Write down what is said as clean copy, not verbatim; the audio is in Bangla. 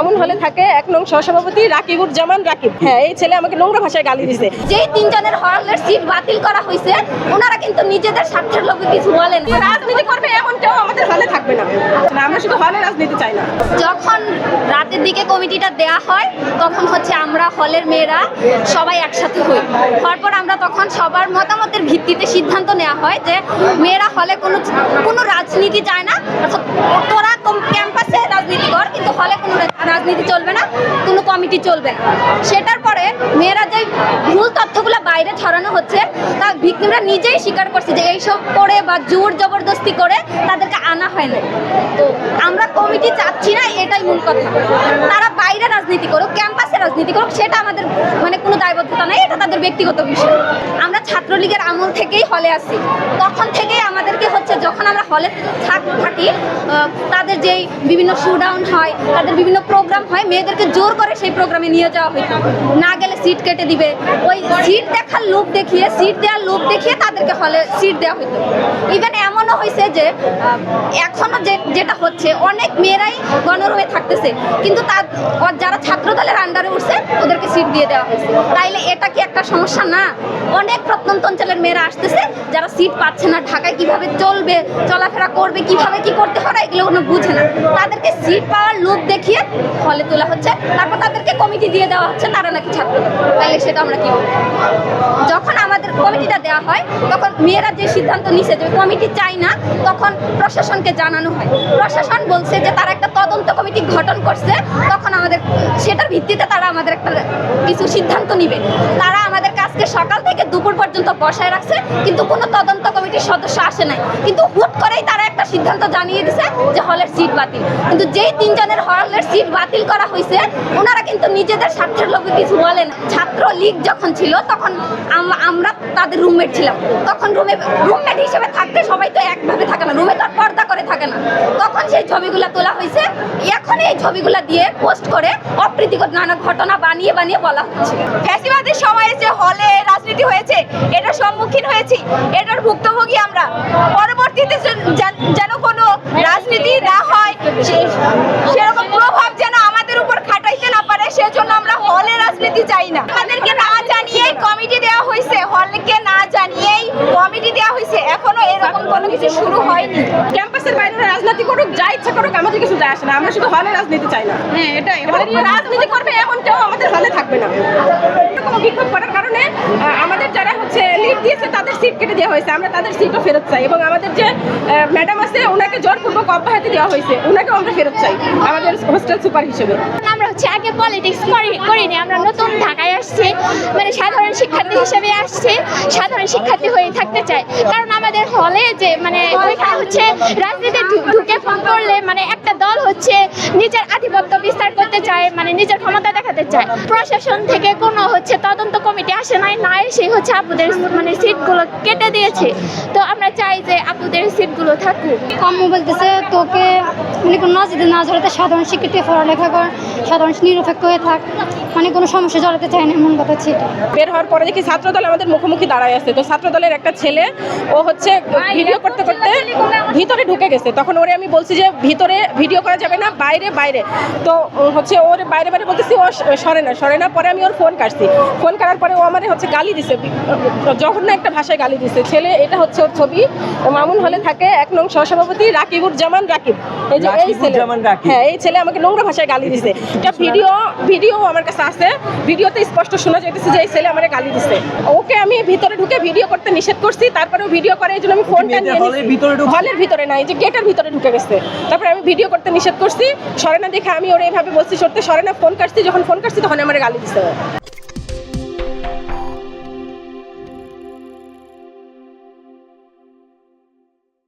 মামুন হলে থাকে ১ নং সহসভাপতি রাকিবুর জামান রাকিব। হ্যাঁ, এই ছেলে আমাকে নোংরা ভাষায় গালি দিছে। যেই ৩ জনের হলের সিট বাতিল করা হয়েছে ওনারা কিন্তু নিজেদের স্বার্থের লোভে কিছু বলেন। রাজনীতি করবে এমন কেউ আমাদের হলে থাকবে না। আমরা শুধু হলে রাজনীতি চাই না। যখন রাতের দিকে কমিটিটা দেয়া হয় তখন হচ্ছে আমরা হলের মেয়েরা সবাই একসাথে হই। হওয়ার পর আমরা তখন সবার মতামতের ভিত্তিতে সিদ্ধান্ত নেওয়া হয় যে মেয়েরা হলে কোনো রাজনীতি চায় না, অর্থাৎ তোরা ক্যাম্পাসে রাজনীতি কর, কিন্তু হলে কোনো রাজনীতি চলবে না, কোনো কমিটি চলবে না। সেটার পরে মেয়েরা যে ভুল তথ্যগুলো বাইরে ছড়ানো হচ্ছে তা ভিকটিমরা নিজেই স্বীকার করছে যে এইসব করে বা জোর জবরদস্তি করে তাদেরকে আনা হয় না। তো আমরা কমিটি চাচ্ছি না, এটাই মূল কথা। তারা বাইরে রাজনীতি করুক, ক্যাম্পাসে রাজনীতি করুক, সেটা আমাদের মানে কোনো দায়বদ্ধতা নেই, এটা তাদের ব্যক্তিগত বিষয়। আমরা ছাত্রলীগের আমল থেকেই হলে আসি, তখন থেকেই আমাদেরকে হচ্ছে যখন আমরা হলে থাকি তাদের যেই বিভিন্ন শোডাউন হয়, তাদের বিভিন্ন প্রোগ্রাম হয়, মেয়েদেরকে জোর করে সেই প্রোগ্রামে নিয়ে যাওয়া হইতো। না গেলে সিট কেটে দিবে, ওই সিট দেখার লোভ দেখিয়ে, সিট দেওয়ার লোভ দেখিয়ে তাদেরকে হলে সিট দেওয়া হইতো। ইভেন এমনও হয়েছে যে এখনো যেটা হচ্ছে অনেক মেয়েরাই গণরুমে থাকতেছে, কিন্তু যারা ছাত্র দলের আন্ডারে উঠছে ওদেরকে সিট দিয়ে দেওয়া হয়েছে। তাইলে এটা কি একটা সমস্যা না? অনেক প্রত্যন্ত অঞ্চলের মেয়েরা আসতেছে যারা সিট পাচ্ছে না, ঢাকায় কিভাবে চলবে, চলাফেরা করবে, কিভাবে কি করতে হবে এগুলো কোনো বুঝে না, তাদেরকে সিট পাওয়ার লোভ দেখিয়ে হলে তোলা হচ্ছে, তারপর তাদেরকে কমিটি দিয়ে দেওয়া হচ্ছে তারা নাকি ছাত্র। তাইলে সেটা আমরা কি বলবো? যখন আমাদের কমিটিটা দেওয়া হয় তখন মেয়েরা যে সিদ্ধান্ত নিছে যে কমিটি চাই না, তখন প্রশাসনকে জানানো হয়। প্রশাসন বলছে যে তারা একটা তদন্ত কমিটি গঠন করছে, তখন আমাদের সেটার ভিত্তিতে তারা আমাদের একটা কিছু সিদ্ধান্ত নিবে। তারা আমাদের কাছকে সকাল থেকে দুপুর পর্যন্ত বসায় রাখছে, কিন্তু কোনো তদন্ত কমিটির সদস্য আসে নাই, কিন্তু হুট করেই তারা একটা সিদ্ধান্ত জানিয়ে দিছে যে হলের সিট বাতিল। কিন্তু যেই ৩ জনের হলের সিট বাতিল করা হয়েছে ওনারা কিন্তু নিজেদের স্বার্থের লোভে কিছু বলেন। ছাত্রলীগ যখন ছিল তখন আমরা তাদের রুমমেট ছিলাম, তখন রুমমেট হিসেবে থাকতে সবাই তো একভাবে থাকে না, রুমে তো পর্দা করে থাকে না, তখন সেই ছবিগুলো তোলা হয়েছে। এখন এই ছবিগুলো দিয়ে পোস্ট করে অপ্রীতিকর নানা ঘটনা বানিয়ে বলা হচ্ছে। ফ্যাসিবাদের সময়ে যে হলে রাজনীতি হয়েছে এটার সম্মুখীন হয়েছি, এটার ভুক্তভোগী আমরা। পরবর্তীতে যেন কোনো রাজনীতি না হয়, সেরকম প্রভাব যেন আমাদের উপর খাটাইতে না পারে, সেজন্য আমরা হলে রাজনীতি চাই না। আমাদেরকে না জানিয়েই কমিটি দেওয়া হয়েছে, হলকে না জানিয়েই কমিটি দেওয়া হয়েছে, এখনো এরকম কোনো কিছু শুরু হয়নি। ক্যাম্পাসের বাইরে রাজনীতি করুক, যা ইচ্ছা করুক, আমাদের কিছু যায় আসে না। আমরা শুধু হলে রাজনীতি চাই না। হ্যাঁ, এটাই রাজনীতি করবে এমন কেউ আমাদের হলে থাকবে না। এরকম বিক্ষোভ করার কারণে আমাদের যারা হচ্ছে লিড দিয়েছে তাদের সিট কেটে দেওয়া হয়েছে, আমরা তাদের সিটও ফেরত চাই। এবং আমাদের যে ম্যাডাম আছে ওনাকে জোরপূর্বক অব্যাহতি দেওয়া হয়েছে, ওনাকেও আমরা ফেরত চাই আমাদের হোস্টেল সুপার হিসেবে। আমরা হচ্ছে আগে পলিটিক্স করিনি, আমরা নতুন ঢাকায় আসছি, মানে সাধারণ শিক্ষার্থী হিসেবে আসছি, সাধারণ শিক্ষার্থী হয়ে থাকতে চাই। কারণ আমাদের হলে যে মানে ওইখানে হচ্ছে রাজনীতি ঢুকে পড়লে মানে একটা দল হচ্ছে নিজের আধিপত্য বিস্তার করতে চায়, মানে নিজের ক্ষমতা দেখাতে চায়। প্রশাসন থেকে কোনো হচ্ছে তদন্ত কমিটি আসে নাই, না এসে হচ্ছে আপুদের মানে সিটগুলো কেটে দিয়েছে। তো আমরা চাই যে আপুদের সিটগুলো থাকুক। কম বলতেছে তোকে মানে কোনো নজরে না জড়াতে সাধারণ শিক্ষার্থী পড়ালেখা কর, সাধারণ নিরপেক্ষ হয়ে থাক, মানে কোনো সমস্যা জড়াতে চায় না, এমন কথা ছিল। বের হওয়ার পরে দেখি ছাত্রদল আমাদের মুখোমুখি দাঁড়ায় আছে। তো ছাত্রদলের একটা ছেলে ও হচ্ছে ভিডিও করতে করতে ভিতরে ঢুকে গেছে। তখন ওরে আমি বলছি যে ভিতরে ভিডিও করা যাবে না, বাইরে বাইরে। তো হচ্ছে ওর বাইরে বাইরে বলতেছি, ও সরে না। পরে আমি ওর ফোন কাটছি, ফোন করার পরে ও আমার হচ্ছে গালি দিছে, জঘন্য একটা ভাষায় গালি দিছে। ছেলে এটা হচ্ছে ওর ছবি, মামুন হলে থাকে ১ নং সহসভাপতি রাকিবুর জামান রাকিব। এই যে এই ছেলে, হ্যাঁ, এই ছেলে আমাকে নোংরা ভাষায় গালি দিছে। এটা ভিডিও আমার কাছে আছে, ভিডিওতে স্পষ্ট শোনা যাইতেছে যে এই ছেলে আমাকে গালি দিছে। ওকে আমি ভিতরে ঢুকে ভিডিও করতে নিষেধ করছি, তারপরেও ভিডিও করে, এই জন্য আমি ফোনটা নিয়ে হলের ভিতরে নাই, যে গেটের ভিতরে ঢুকে গেছে। তারপরে আমি ভিডিও করতে নিষেধ করছি, সরে না দেখে আমি ওরা এইভাবে বলছি সরতে, সরে না। ফোন কাটছি, যখন ফোন কাটছি তখন আমার গালি দিছে।